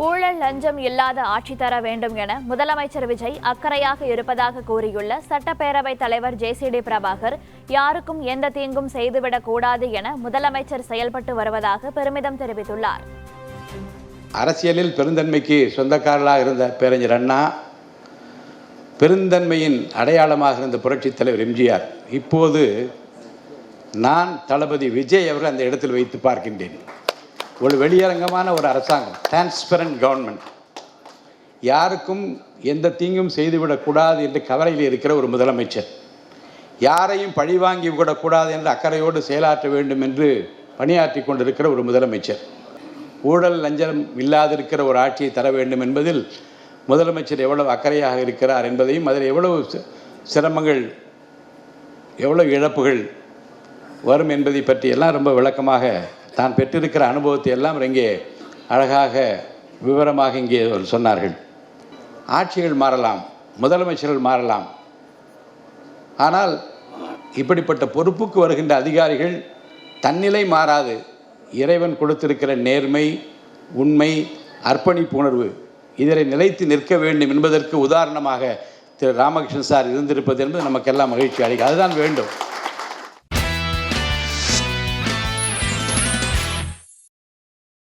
ஊழல் லஞ்சம் இல்லாத ஆட்சி தர வேண்டும் என முதலமைச்சர் விஜய் அக்கறையாக இருப்பதாக கூறியுள்ள சட்டப்பேரவைத் தலைவர் ஜே.சி.டி. பிரபாகர் யாருக்கும் எந்த தீங்கும் செய்துவிடக் கூடாது என முதலமைச்சர் செயல்பட்டு வருவதாக பெருமிதம் தெரிவித்துள்ளார். அரசியலில் பெருந்தன்மைக்கு சொந்தக்காரர்களாக இருந்த பேரறிஞர் அண்ணா, பெருந்தன்மையின் அடையாளமாக இருந்த புரட்சித் தலைவர் எம்ஜிஆர், இப்போது நான் தளபதி விஜய் அவர்கள் அந்த இடத்தில் வைத்து பார்க்கின்றேன். ஒரு வெளியரங்கமான ஒரு அரசாங்கம், டிரான்ஸ்பரண்ட் கவர்மெண்ட், யாருக்கும் எந்த தீங்கும் செய்துவிடக்கூடாது என்று கவலையில் இருக்கிற ஒரு முதலமைச்சர், யாரையும் பழிவாங்கி விடக்கூடாது என்று அக்கறையோடு செயலாற்ற வேண்டும் என்று பணியாற்றி கொண்டிருக்கிற ஒரு முதலமைச்சர், ஊழல் லஞ்சம் இல்லாதிருக்கிற ஒரு ஆட்சியை தர வேண்டும் என்பதில் முதலமைச்சர் எவ்வளவு அக்கறையாக இருக்கிறார் என்பதையும், அதில் எவ்வளவு சிரமங்கள், எவ்வளவு இழப்புகள் வரும் என்பதை பற்றியெல்லாம் ரொம்ப விளக்கமாக தான் பெற்றிருக்கிற அனுபவத்தை எல்லாம் இங்கே அழகாக விவரமாக இங்கே சொன்னார்கள். ஆட்சிகள் மாறலாம், முதலமைச்சர்கள் மாறலாம், ஆனால் இப்படிப்பட்ட பொறுப்புக்கு வருகின்ற அதிகாரிகள் தன்னிலை மாறாது, இறைவன் கொடுத்திருக்கிற நேர்மை, உண்மை, அர்ப்பணிப்பு உணர்வு இதில் நிலைத்து நிற்க வேண்டும் என்பதற்கு உதாரணமாக திரு ராமகிருஷ்ணன் சார் இருந்திருப்பது என்பது நமக்கெல்லாம் மகிழ்ச்சி அளிக்கும். அதுதான் வேண்டும்.